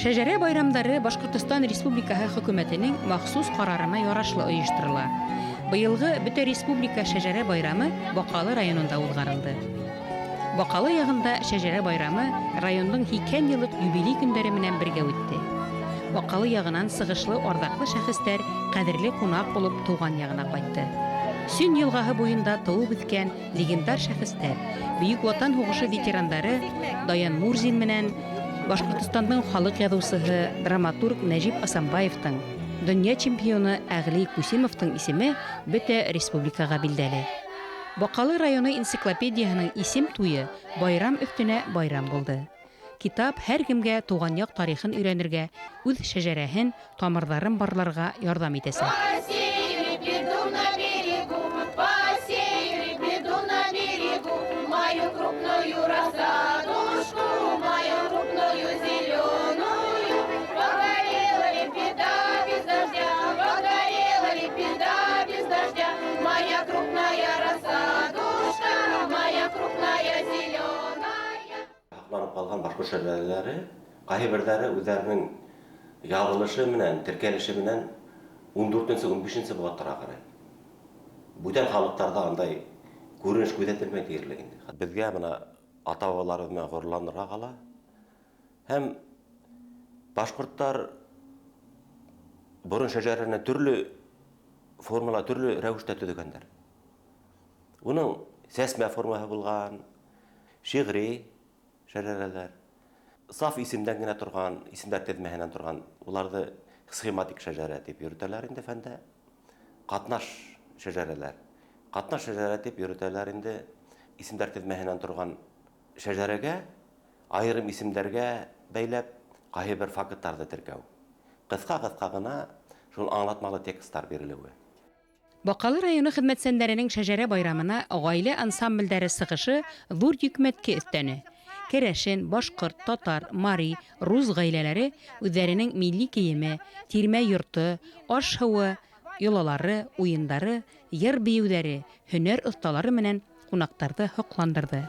Шәҗәрә байрамдары Башкортстан Республикаһы хөкүмәтенең махсус карарына ярашлы оештырыла. Быелгы Бөтен республика шәҗәрә байрамы Бакалы районында узгарылды. Бакалы ягында шәҗәрә байрамы райондың 2 еллык юбилей көндәре менән бергә үтте. Бакалы ягынан сыгышлы ардаклы шәхестәр кадерле кунак булып туган ягына кайтты. Син елгаһы буенда туып үткән легендар шәхестәр, Бөек Ватан һугышы ветерандары Даян Мурзин менән Башкортстанның халык язучысы, драматург Нәҗип Асанбаевтың, дөнья чемпионы Әгли Кусимовтың исеме бөтә республикага билдәле. Бакалы районы энциклопедияһының исем туйы байрам өстенә байрам булды. Китап һәр кемгә туган як тарихын өйрәнергә, үз шәҗәрәһен, тамырларын барларга ярдәм итәсәк. Калган башка шәҗәрәләре, кайберләре үзләренең ябылышы менән, теркәлеше менән 14-нче, 15-нче булаттыра карый. Бүтән халыкларда андай күренеш күзәтелмәй диярлек инде. Безгә менә ата-бабаларыбыз белән горурланырга кала. Һәм башкортлар борын шәҗәрәне төрле формала, төрле рәвештә төзегәннәр. Уның сәсмә формаһы булган, шигъри шәҗәрәләр, саф исемдән генә торган, исемдәр тезмәһеннән торган, уларны схематик шәҗәрә дип йөртәләр инде фәндә. Катнаш шәҗәрәләр. Катнаш шәҗәрә дип йөртәләр инде исемдәр тезмәһеннән торган шәҗәрәгә, аерым исемдәргә бәйләп, кайбер фактларны теркәү. Кыска-кыска гына шул аңлатмалы текстлар бирелүе. Бакалы районы хезмәтсәннәренең шәҗәрә байрамына гаилә ансамбльдәре сыгышы зур йөкмәткә өстәне. Керәшен, башкорт, татар, мари, рус гаиләләре үзләренең милли киеме, тирмә йорты, аш-һавы, йолалары, уеннары, йыр биюләре, һөнәр осталары менән кунактарны хокландырды.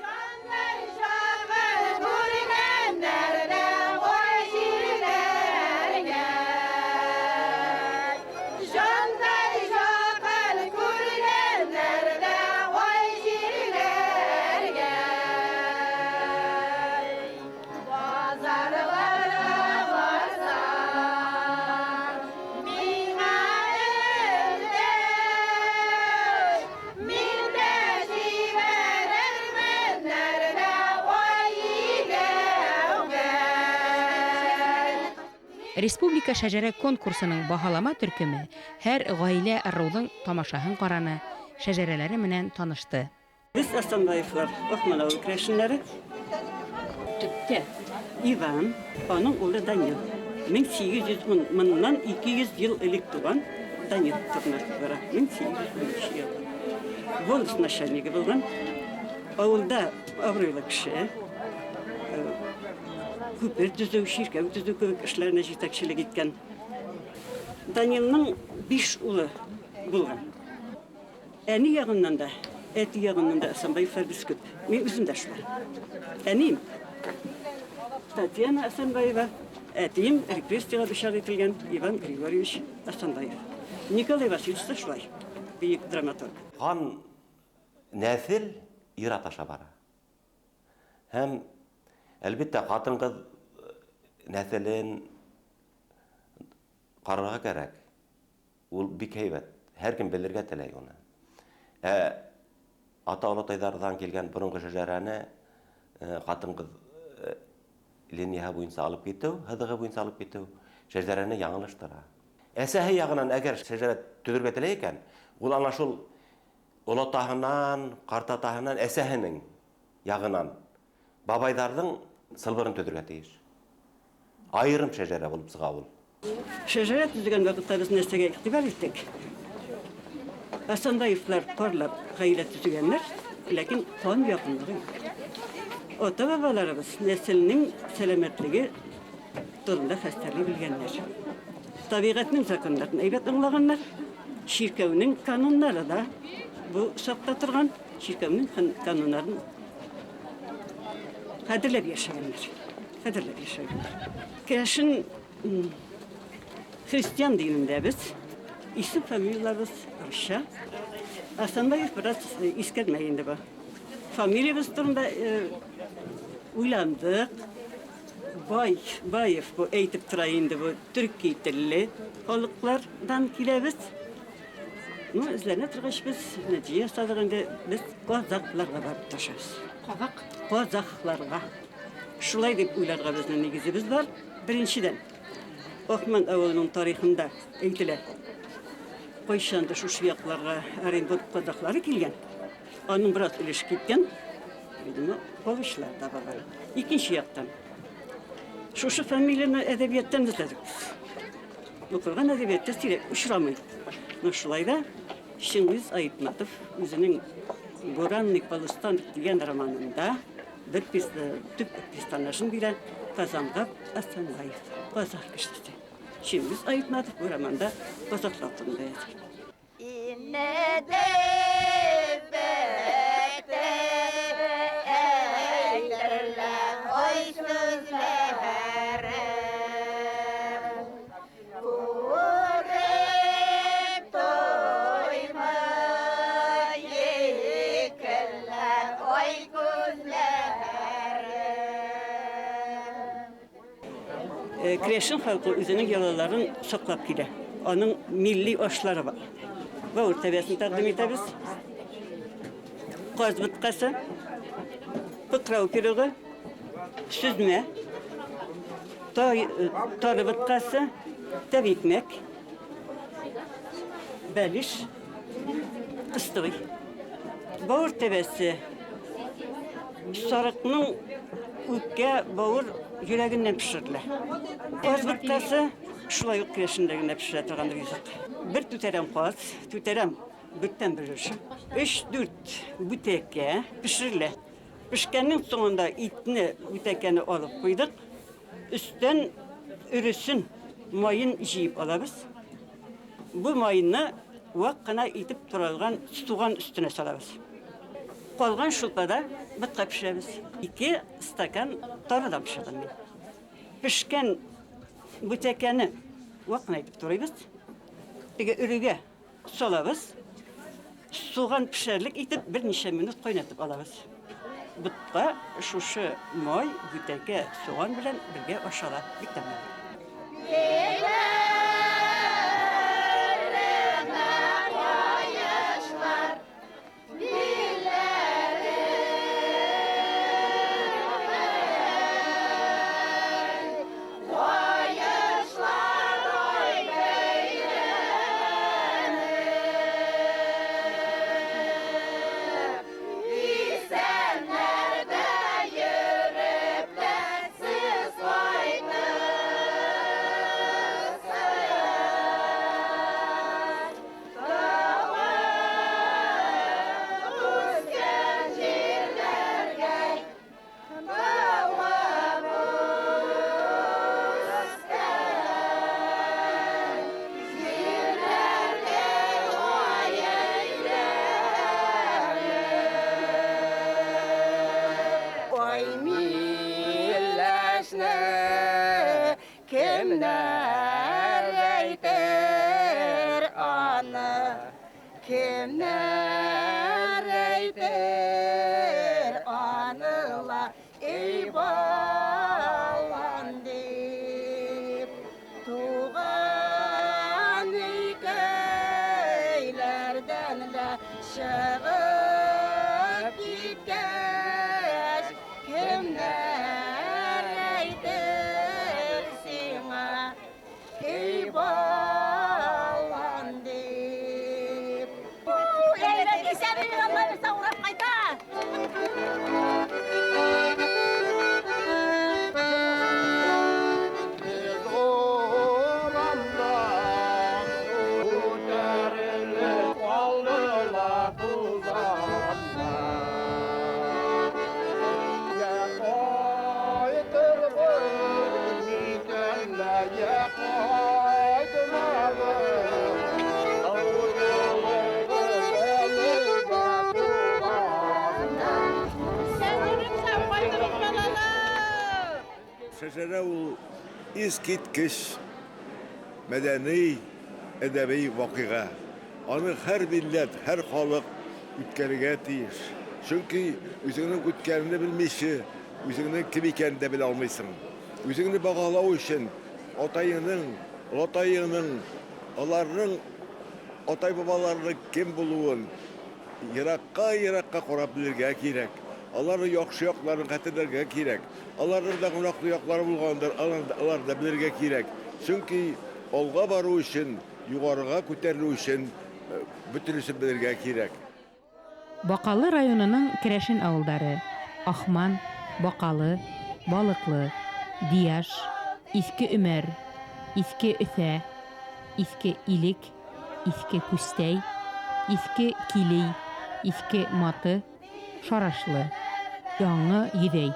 Республика шәҗәрә конкурсының баһалама төркеме һәр гаилә ырыуның тамашаһын караны, шәҗәрәләре менән танышты. Biz Aslanbayevlar Osmanoğlu kreşinleri Türkçe Ivan, onun oğlu Daniel. 1800'dan 200 yıl ilk doğan Daniel Tırnaklara. 1800 yıl. Volus naşalniki bulgan. Oğulda avroyla kişi. Küper düzü, şirket düzü köpek işlerine yetakçılık etken. Daniel'nin 5 oğlu bulgan. Eni yağından da, eti yağından da Aslanbayevlar biz köp. Men üzümdaşlar. Enim Tatyana Aslanbayeva, etim repressiyaga düşer etilgen Ivan Grigoriyevich Aslanbayev. Nikolay Vasilyevich da şulay, büyük dramaturg. Хан нәсел ир аташа бара. Һәм әлбәттә хатын-кыз нәселен карарга кирәк. Ул бик һәйбәт. Һәр кем белергә теләй уны. Ата-олатайлардан килгән борынгы шәҗәрәне хатын-кыз линияһы буенча алып китү, һыдыгы буенча алып китү, шәҗәрәне яңлыштыра. Әсәһе ягынан әгәр шәҗәрә төзергә теләй икән, ул ана шул олатаһынан, картатаһынан, әсәһенең ягынан бабайдарның сылбырын төзергә тиеш. Айрым шәҗәрә булып чыга ул. Шәҗәрә төзегән вакытта без нәрсәгә игътибар иттек? Aslanbayevlar parlap гаилә төзегәннәр, ләкин кан якынлыгы. Ата-бабаларыбыз нәселнең сәламәтлеге турында хәстәрлек белгәннәр. Табигатьнең законнарын әйбәт аңлаганнар. Şirkevinin kanunları da bu sakta turgan şirkevinin kanunlarını kadirlep yaşayanlar. Kadirler yaşayırlar. Kreşin Hristiyan dininde biz, isim familyalarımız Rusça. Aslında biraz iskelmeyindi bu. Familyamız durumda uylandık. Bayıf bu eğitip tırayındı bu Türkiye dilli halklardan kilemiz. No, üzerine tırgış biz neciye sadığında biz Kozaklarga barıp taşarız. Kozaklarga. Şulay deyip uylarga bizden negizimiz var. Birinciden, Osman avulunun tarihinde eğitiler. Koyşanda şu şiyaklarga arayın Kozakları kilgen. Onun biraz ilişki gitken, Kovuşlar da var. İkinci yaktan. Şu familyanın edebiyattan izledik biz. Okurgan edebiyatta sirek uçuramaydı. Şulayda Şengiz Ayıtmatov özünün Goranlık Balustan diyen romanında bir tüp pistanlaşın bile Kazan'da Aslanbayев, Kozak kişisi. Şengiz Ayıtmatov bu romanda Kozak hakkında yazar. İnne de bekte eylerler oy sözler. Kurep doyma yekiller oy gözler. Kreşin halkı özünün yalaların soklap gide. Onun milli oşları var. Ve ortaviyasını takdim ederiz. Koz bıtkası, pıkrav pirogu, süzme, tarı bıtkası, dev ekmek, beliş, kıstığı. Bağır tevesi, sarıkının ülke bağır yüreğinden pişirilir. Koz bıtkası, şulay yok kreşindeğinde pişirilir yüzük. Bir tüterem koz, tüterem bütten bölüşüm. 3-4 büteke pişirilir. Pişkenin sonunda itini bütekeni alıp koyduk. Üstten ürüsün mayın yiyip alırız. Bu mayını vakkına itip turalgan tuğan üstüne salırız. Kalgan şulpada bıtka pişiririz. 2 stakan tarıdan pişirdim ben. Pişken bütekeni vakkına itip turayız. Bir ürüge solarız. Soğan pişerlik itip bir neçe minut kaynatıp alırız. Bıtka şu may, büteke soğan bilen birge aşağıda bitemem. Kimler eyter anı, kimler eyter anıla ey bağlan deyip tuğan köylerden de шығып gitkeş kimler eyter sina ey bağlan deyip eyledi senin yolları savrap kayta. Kaldılar bu искиткеч мәдәни, әдәби вакыйга. Аны һәр милләт, һәр халык үткәрергә тиеш. Чөнки үзеңнең үткәрне белмичә, үзеңнең кем икәнен дә белә алмыйсың. Үзеңне багалау өчен атайының, аларның атай-бабаларының кем булуын еракка карап белергә кирәк. Аларның яхшы якларын хәтерләргә кирәк. Аларның да гөнаһлы яклары булгандыр, алар да белергә кирәк. Чөнки алга бару өчен, югарыга күтәрелү өчен бөтенесе белергә кирәк. Бакалы районының керәшен авылдары: Ахман, Бакалы, Балыклы, Дияш, Иске Өмәр, Иске Өфә, Иске Илек, Иске Күстәй, Иске Килей, Иске Маты, Шарашлы, Яңы Йөҙәй.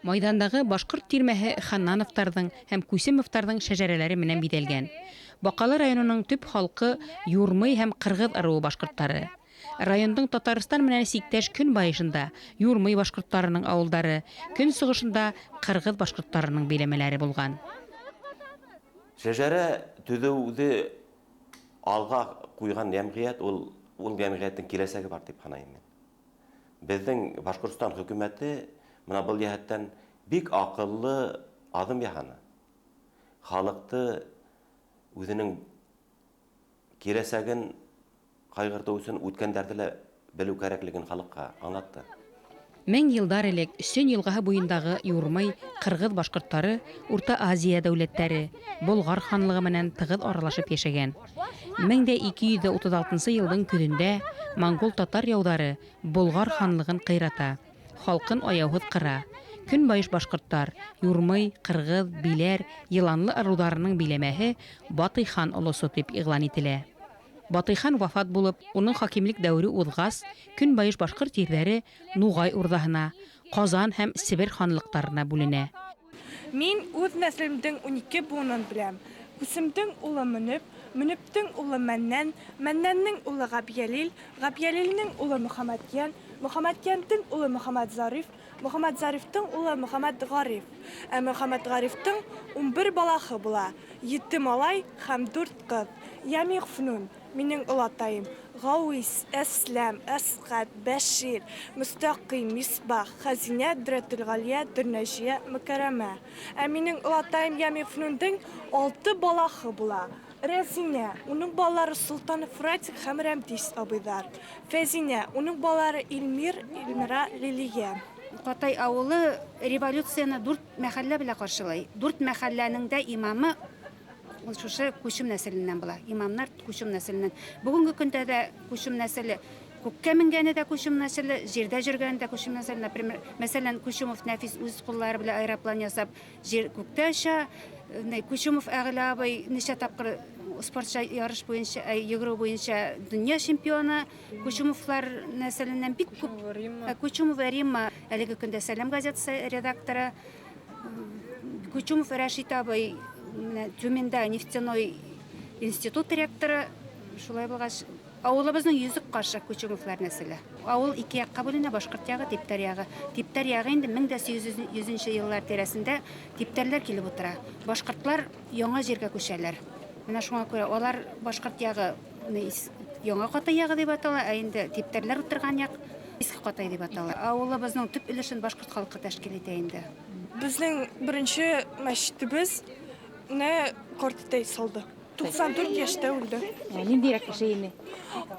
Майдандагы башкорт тирмәһе Ханнановтарның һәм Күсемовтарның шәҗәрәләре менән бизәлгән. Бакалы районының төп халкы Юрмый һәм Кыргыз ыруы башкортлары. Райондың Татарстан менән сиктәш көнбайышында Юрмый башкортларының авылдары, көнсыгышында Кыргыз башкортларының биләмәләре булган. Шәҗәрә төзеүде алга куйган җәмгыять, ул җәмгыятьнең киләсәге бар дип саныйм мин. Безнең Башкортстан хөкүмәте Мына был җәһәттән бик акыллы адым яһаны. Халыкты үзенең киләсәген кайгырту өчен үткәндәрне дә белү кирәклеген халыкка аңлатты. 1000 елдар элек Өсөн елгаһы буендагы Юрмый, Кыргыз башкортлары Урта Азия дәүләтләре, Болгар ханлыгы менән тыгыз аралашып яшәгән. 1236 елның көҙөндә Монгол татар яудары Болгар ханлыгын кыйрата. Халкын аяуһыҙ кыра. Көнбайыш башкорттар, Юрмый, Кыргыз, Биләр, Йыланлы ырыуҙарының биләмәһе Батый хан олосы дип иғлан ителә. Батый хан вафат булып, уның хакимлек дәүре уҙғас, Көнбайыш башкорт ерҙәре Нуғай урҙаһына, Ҡазан һәм Себер ханлыҡтарына бүленә. Мин үҙ нәҫелемдең 12 буынын беләм. Күсемдең улы Мөнөп, Мөнөптең улы Мәннән, Мәннәннең улы Ғабйәлил, Ғабйәлилнең улы Мөхәммәтйән, Мөхәммәтйәндең улы Мөхәммәт Зариф, Мөхәммәт Зарифтың улы Мөхәммәт Гариф. Мөхәммәт Гарифтың 11 балаһы була, 7 малай һәм 4 ҡыҙ. Ямиғ Фнун, минең олатайым, Гауис, Әсләм, Әсҡәт, Бәшир, Мөстәҡим, Мисбах, Хәзинә, Дрәтелғалия, Дөрнәжиә, Мөкәрәмә. Минең олатайым Ямиғ Фнундың 6 балаһы була. Рәзинә, уның балары Солтан Фратик һәм Рәмдис абыйҙар. Фәзинә, уның балары Илмир, Илмира, Лилиә. Ҡатай ауылы революцияны 4 мәхәллә белә ҡаршылай. 4 мәхәлләнең дә имамы шушы күчем нәселеннән була. Имамнар күчем нәселеннән. Бүгенге көндә дә күчем нәселе, күккә менгәне дә күчем нәселе, җирдә җөргәне дә күчем нәселе. Например, мәсәлән, Күчемов Нәфис үз ҡуллары белән аэроплан ясап, җир күктә оча. Күчемов Әғилә абый ничә тапҡыр спортча ярыш буенча, йөгөрөү буенча дөнья чемпионы. Күчемовлар нәселеннән бик күп. Күчемова Римма, әлеге көндә Сәләм газетасы редакторы. Күчемов Рәшит абый Тюмендә нефтяной институт директоры. Шулай булгач, Авылыбызның йөзек каршы Кучумовлар нәселе. Авыл ике якка бүленә, башкорт ягы, типтәр ягы. Типтәр ягы инде 1800 еллар тирәсендә типтәрләр килеп утыра. Башкортлар яңа җиргә күчәләр. Менә шуңа күрә алар башкорт ягы яңа Катай ягы дип атала, ә инде типтәрләр утырган як Иске Катай дип атала. Авылыбызның төп өлешен башкорт халкы тәшкил итә инде. Безнең беренче мәчетебез не Корттай салды. 94 яшьтә үлде. Ниндирәк кеше инде?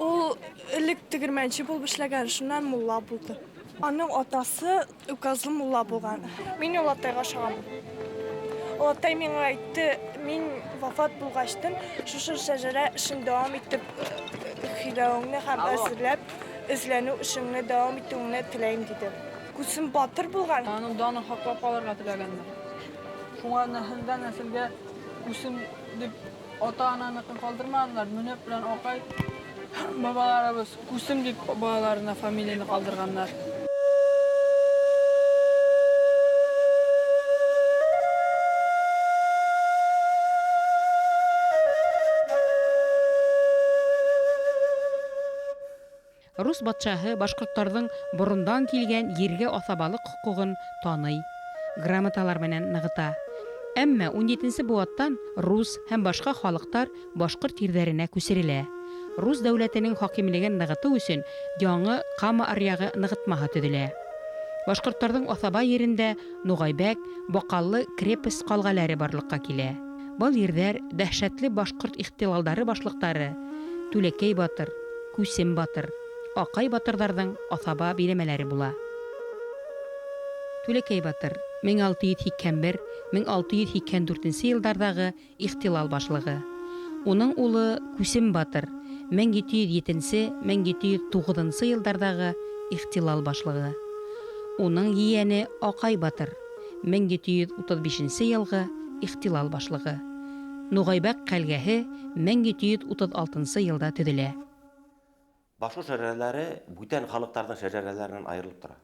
Ул элек тегермәнче булып эшләгән, шуннан мулла булды. Аның атасы указлы мулла булган. Мин ул атайга шагам. Ул атай миңа әйтте, мин вафат булгачтын, шушы шәҗәрә эшен дәвам итеп, хиләвеңне һәм әзерләп, эзләнү эшеңне дәвам итүеңне теләйм диде. Күсем батыр булган. Аның данын хаклап калырга теләгәннәр. Шуңа нәселдән нәселгә үсем дип ата-ананыкын калдырмадылар. Менеп белән акай бабаларыбыз күсем дип балаларына фамилияны калдырганнар. Рус батшаһы башкортларның борындан килгән ергә асабалык хукугын таный, грамоталар белән ныгыта. Әмма 17нче буаттан рус һәм башка халыктар башкорт җирләренә күчерелә. Рус дәүләтенең хакимлеген ныгыту өчен яңа Кама аръягы ныгытмаһы төзелә. Башкортларның асаба yerендә Нугайбәк, Бакаллы крепость калгалары барлыкка килә. Был ерләр дәһшәтле башкорт ихтилалдары башлыктары Түләкәй батыр, Күсем батыр, Акай батырларның асаба биләмәләре була. Түләкәй батыр 1681-1684 еллардагы ихтилал башлыгы. Уның улы Күсем батыр 1707-1709 еллардагы ихтилал башлыгы. Уның ияне Акай батыр 1735 елгы ихтилал башлыгы. Нугайбәк калгәһе 1736 елда төзелә. Башкорт шәҗәрәләре бүтән халыктарның шәҗәрәләреннән аерылып тора.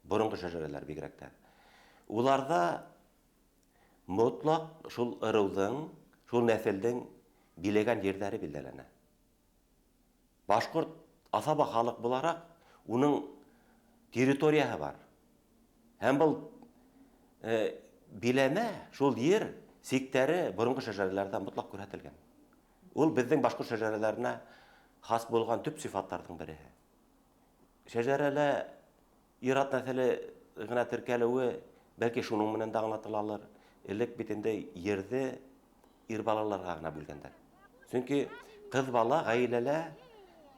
Борынгы шәҗәрәләр бигрәктән. Уларда мотлак шул ырыуның, шул нәселдән биләгән җирләре билдәләнә. Башкорт асаба халык буларак, уның территорияһы бар. Һәм бу биләмә, шул җир сектәре борынгы шәҗәрәләрдә мотлак күрһәтелгән. Ул безнең башкорт шәҗәрәләренә хас булган төп сыйфаттарның бере. Шәҗәрәлә ират нәселе гына теркәлүе бәлки шуның менән дә аңлатылалар. Элек битендә ерде ир балаларга гына бүлгәннәр. Чөнки кыз бала гаиләлә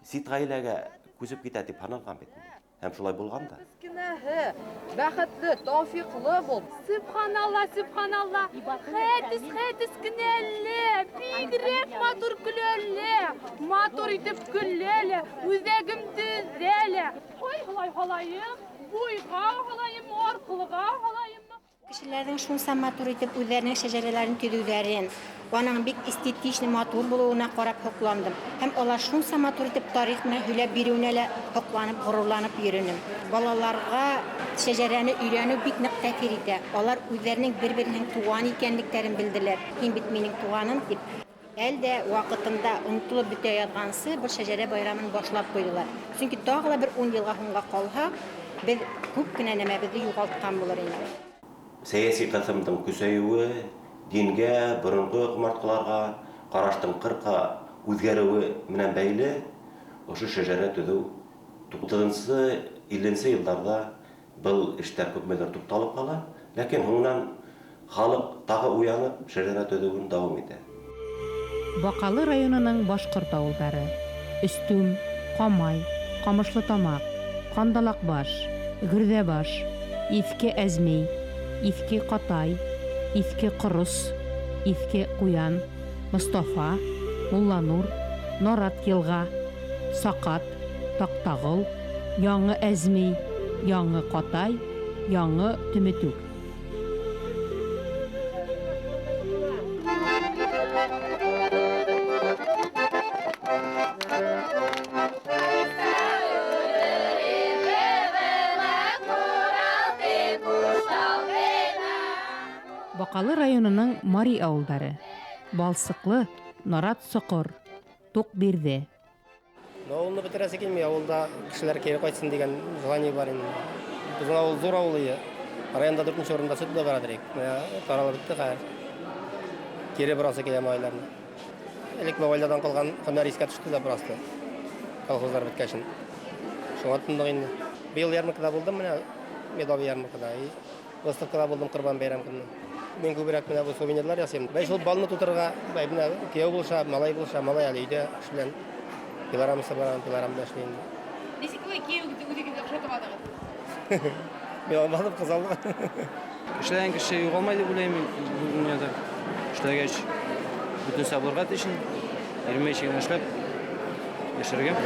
сит гаиләгә күсеп китә дип саналган бит. Һәм шулай булган да. Кенәһе, бәхетле, тауфиклы бул. Субханалла, субханалла. Хәдис кенәлле, бигрәк матур көләлле. Матур итеп көләле, үзәгем төзәле. Ой, халайым, буйга халайым, аркылыга халайым. Кешеләрнең шунса матур итеп үзләренең шәҗәрәләрен төзүләрен, аның бик эстетичный матур булуына карап хокландым. Һәм алар шунса матур итеп тарих менән һөйләп бирүенә лә хокланып, горурланып йөренем. Балаларга шәҗәрәне өйрәнү бик нык тәэсир итә. Алар үзләренең бер-беренең туган икәнлекләрен белделәр. Һин бит минең туганым дип. Әлдә вакытында онытылып бетә язгансы бер шәҗәрә байрамын башлап куйдылар. Чөнки тагы бер 10 елга һуңга калса, без күп кенә нәмәбезне югалткан булыр инде. Сәяси кысымның көсәюе, дингә, борынгы кумарткаларга, караштың кырка үзгәрүе менән бәйле, ошо шәҗәрә төзү 90-50 елларда был эштәр күпмедер тукталып кала, ләкин һуңнан халык тагы уянып, шәҗәрә төзүен дәвам итә. Бакалы районының башкорт авылдары: Өстүм, Камай, Камышлытамак, Кандалакбаш, Гөрдәбаш, Иске Әзмей, Иске Катай, Иске Корыс, Иске Куян, Мостафа, Мулланур, Нарат Елга, Сакат, Тактагыл, Яңы Әзмей, Яңы Катай, Яңы Төметүк. Бакалы районының Мари авылдары: Балсыклы, Нарат Сокор, Тукбирде. Ауылны бітірәсе келмей, ауылда кішілер кері қайтсын деген желание бар енді. Біздің ауыл зор ауылы, районда 4-ші орында сөйтіп де барады рек. Таралы бітті қайыр. Кері бұрасы келем айларына. Элек бабайлардан қалған қонар еске түсті де бұрасты. Колхоздар біткәшін. Шоңа тұндық енді. Биыл ярмаркада болдым, медовый ярмаркада. Выставкада болдым Құрбан байрам күні. Мен көбірек бұл сувенирлар ясаймын. Бәй шыл балыны тұтырға, кеу болша, малай әлі үйде ішілен. Пиларамысы барам, пиларамда ішілейін. Несек ой, кеу өтегенде құшатымадыңыз? Мен алмадым, қыз алдыға. Ішілен кіші ұғалмайды білеймін бұл дүниеде. Іштегеш бүтін сабылға тешін, 20 шегін ішіліп, ешіргем.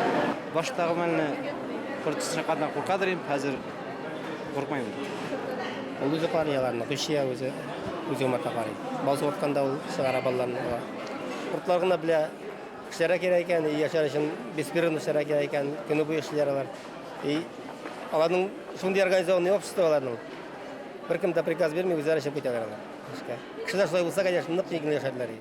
Баштағы мәліні құртысы шақадынан қорқадырым, қазір қорқмаймын. Ол өзі қарияларына, күшия өзі өмірді қарай. Басы отқанда ол шығара балаларына. Құртларғына біле кішілері керек екен, яшар үшін беспирын кішілері керек екен, күні бұй кішілері бар. Алардың шундай организованный общество алардың. Бір кімді приказ бермей, өзі әрішіп көте бералар. Кішілер солай болса, конечно, нық егін яшарлар.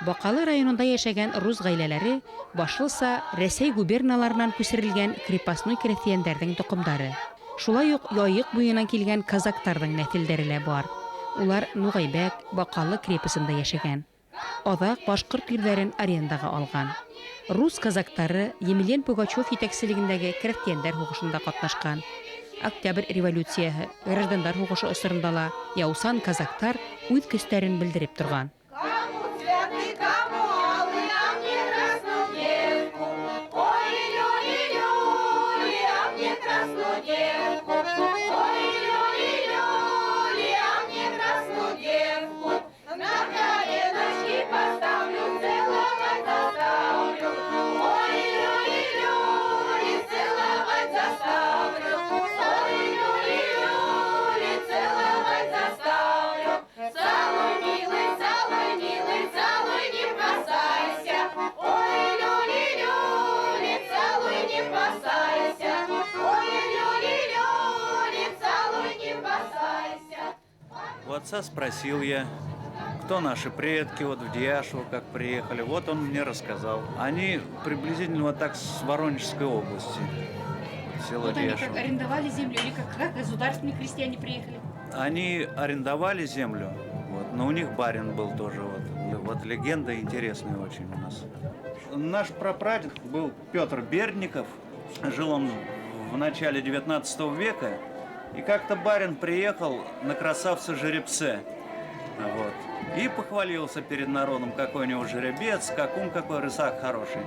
Бақалы районында яшәгән рус гаиләләре башлыса Рәсәй губерналарынан күсерелгән крепостной крестьяндәрнең токымдары. Шулай ук яйык буеннан килгән казактарның нәселләре лә бар. Улар Нугайбәк, Бакалы крепосында яшәгән. Адак башкорт ирләрен арендага алган. Рус казактары Емельян Пугачев җитәкчелегендәге крестьяндар хугышында катнашкан. Октябрь революцияһы, граждандар хугышы осырындала яусан казактар үз көстәрен белдереп торган. У отца спросил я, кто наши предки, вот в Дьяшево как приехали. Вот он мне рассказал. Они приблизительно вот так с Воронежской области. Село Вот они Дьяшево. как арендовали землю или как государственные крестьяне приехали? Они арендовали землю, вот, но у них барин был тоже. Вот легенда интересная очень у нас. Наш прапрадед был Петр Бердников. Жил он в начале 19 века. И как-то барин приехал на красавца-жеребце. Вот. И похвалился перед народом, какой у него жеребец, скакун какой, рысак хороший.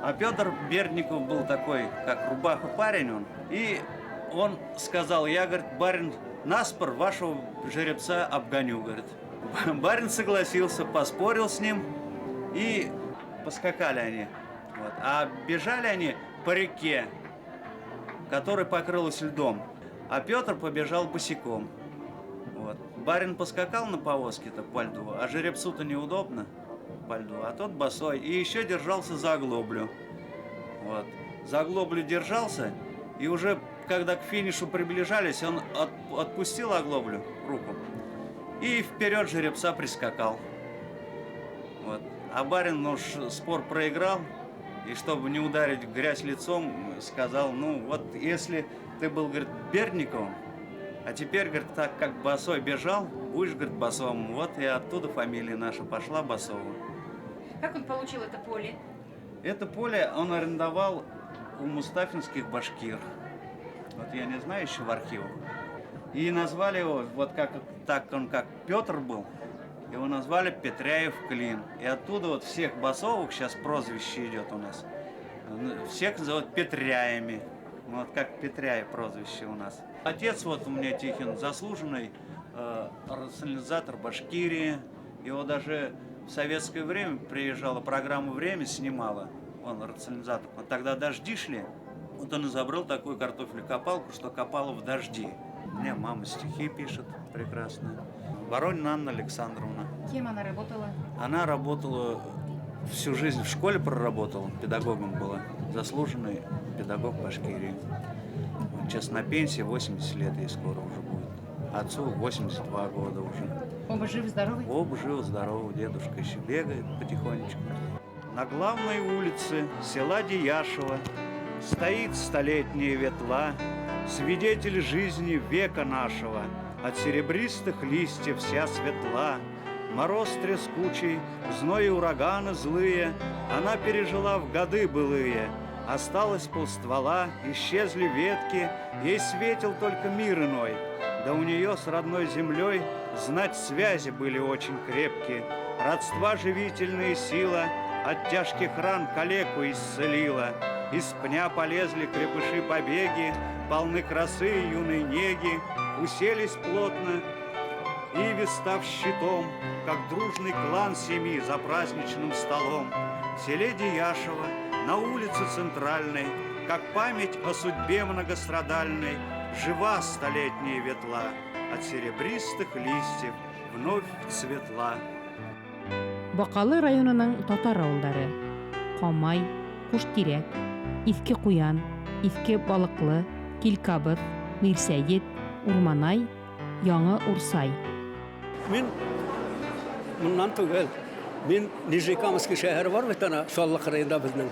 А Петр Бердников был такой, как рубаха парень он. И он сказал, я, говорит, барин, наспор вашего жеребца обгоню, говорит. Барин согласился, поспорил с ним, и поскакали они. Вот. А бежали они по реке, которая покрылась льдом. А Петр побежал босиком. Вот. Барин поскакал на повозке-то по льду, а жеребцу-то неудобно по льду, а тот босой. И еще держался за оглоблю. Вот. За оглоблю держался, и уже когда к финишу приближались, он отпустил оглоблю, руку, и вперед жеребца прискакал. Вот. А барин, ну, спор проиграл, и чтобы не ударить в грязь лицом, сказал, ну вот если ты был, говорит, Бердниковым, а теперь, говорит, так как босой бежал, будешь, говорит, босовым. Вот и оттуда фамилия наша пошла Босова. Как он получил это поле? Это поле он арендовал у мустафинских башкир. Вот я не знаю еще в архивах. И назвали его, вот как так он как Петр был, его назвали Петряев Клин. И оттуда вот всех босовых, сейчас прозвище идет у нас, всех зовут Петряями. Вот как Петряев прозвище у нас. Отец вот у меня Тихин, заслуженный рационализатор Башкирии. Его даже в советское время приезжала программа «Время», снимала. Он рационализатор. Вот тогда дожди шли. Вот он изобрел такую картофелькопалку, что копала в дожди. У меня мама стихи пишет прекрасные. Воронина Анна Александровна. Кем она работала? Она работала всю жизнь в школе, проработала, педагогом была. Заслуженный педагог Башкирии. Вот сейчас на пенсии, 80 лет ей скоро уже будет. Отцу 82 года уже. Оба живы-здоровы? Оба живы-здоровы. Дедушка еще бегает потихонечку. на главной улице села Дияшево стоит столетняя ветла, свидетель жизни века нашего, от серебристых листьев вся светла. Мороз трескучий, зной и ураганы злые она пережила в годы былые. Осталось полствола, исчезли ветки, ей светил только мир иной. Да у нее с родной землей знать связи были очень крепкие. Родства живительная сила от тяжких ран калеку исцелила. Из пня полезли крепыши побеги, полны красы и юной неги, уселись плотно, иви став щитом, как дружный клан семьи за праздничным столом. В селе Дияшево, на улице Центральной, как память о судьбе многострадальной, жива столетняя ветла, от серебристых листьев вновь цветла. Бакалы районының татар авылдары: Камай, Куштирәк, Иске Куян, Иске Балыклы, Килкабыз, Мирсәет, Урманай, Яңы Урсай. Мен моннан түгел. Мен Нижекамский шәһәре бар бит ана, Шаллык районында безнең.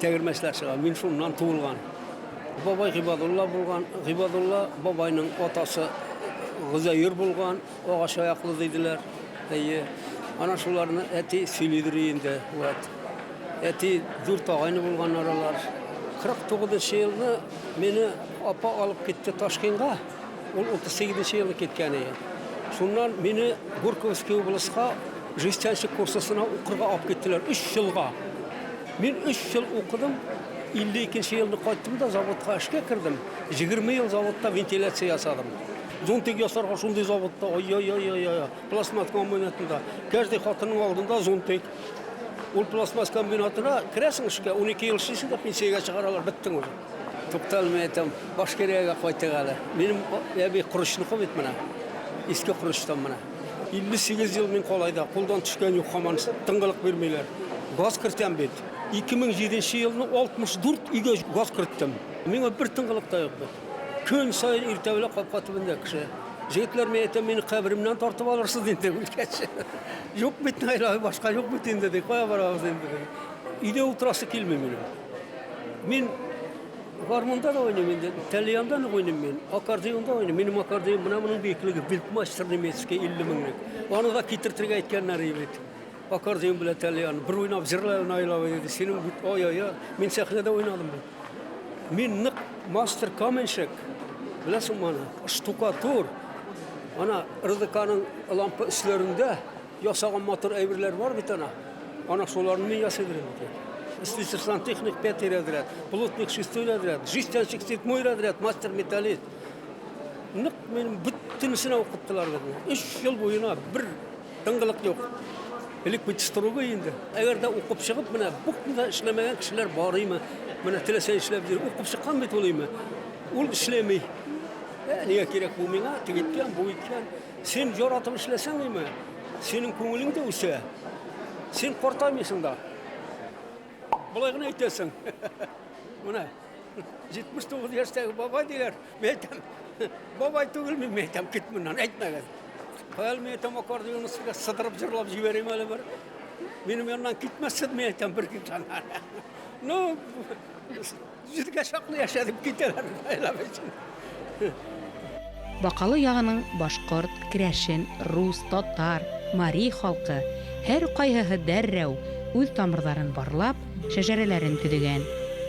Тәгәрмәчләр чыга. Мен шуннан туылган. Бабай Гыйбадулла булган. Гыйбадулла бабайның атасы Гызайыр булган. Агач аяклы дидиләр. Ана шуларны әти сөйлидер инде. Әти дүрт агайны булган аралар. 49 елны мені апа алып кетті Ташкентқа. Ол 38 елы кеткен еді. Сондан мені Горьковский облысқа жестяншік курсысына оқырға алып кеттілер 3 жылға. Мен 3 жыл оқыдым. 52 елді қайттым да заводқа ішке кірдім. 20 ел заводта вентиляция ясадым. Зонтик ясарға шундай заводта, ой-ой-ой-ой, пластмас комбинатында. Каждый хатының алдында зонтик. Ол пластмас комбинатына кіресің ішке, 12 ел ішесің де пенсияға шығаралар, біттің уже. Тоқталмай айтам, Башкирияға қайтық әлі. Менің әбей құрышынықы бет мына. Ескі құрыштан мына. 58 ел мен қолайда, қолдан түшкен yok қаман тыңғылық бермейлер. Газ кіртем бет. 2007 елінің 64 үйге газ кірттім. Менің бір тыңғылық да yok бет. Күн сайын ертәулі қапқатыбында кіші. Жігітлер мен айтам, мені қабірімнен тартып алырсыз дейді өлкәші. Жоқ бетін айлағы башқа жоқ бетін деді, қоя барағыз енді. Үйде отырасы келмей менің. Мен гармонда да ойнаймын, итальянда да ойнаймын, аккордеонда ойнаймын. Менің аккордеон мұның бекілігі Вильдмастер немецке 50 мыңлық. Оны да кетіртірге айткенлер ебет. Аккордеон біле итальян. Bir ойнап, жырлай ойлап деді. Сенің ой-ой-ой, мен сәхнеде ойнадым. Мен нық мастер каменшек. Білесің мана, штукатур. Ана РДК'ның лампа üstlerinde ясаған мотор әйберлер бар бит ана. Ана соларны мен ясадырым. Слесарь техник 5 разряд, плотник 6 разряд, жестянщик 7 разряд, мастер металлист. Нық менің бүттінісіне оқыттылар бітіне. 3 жыл бойына бір тыңғылық жоқ. Елік бітістіруға енді. Әгер де оқып шығып, міне бұқтында ішлемеген кішілер барыймы, міне тілесен ішлеп дер, оқып шыққан бет олаймы. Ол ішлемей. Неге керек бұл меңа, тігеткен, бұл еткен. Сен жоратып ішлесен деймі? Сенің көңілің де өсе. Сен қортаймайсың да. Бұлайғын айтасың. Мұна, 79 яштағы бабай дейлер. Мен айтам, бабай түгіл мен айтам, кет мұнан, айтмаған. Қаял мен айтам, аккордеоны сыдырып жырлап жіберем әлі бар. Менің yanından кетмесін мен айтам, бір кет жанар. Ну, жүзге шақлы яшадып кетелер. Бакалы ягының башкорт, керәшен, рус, татар, мари халкы һәр кайһыһы дәррәү үз тамырларын барлап, шәҗәрәләрен төдегән.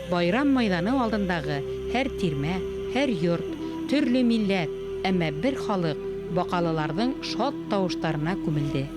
Байрам майданы алдындагы һәр тирмә, һәр йорт, төрле милләт, әмма бер халык бакалыларның шат тавышларына күмелде.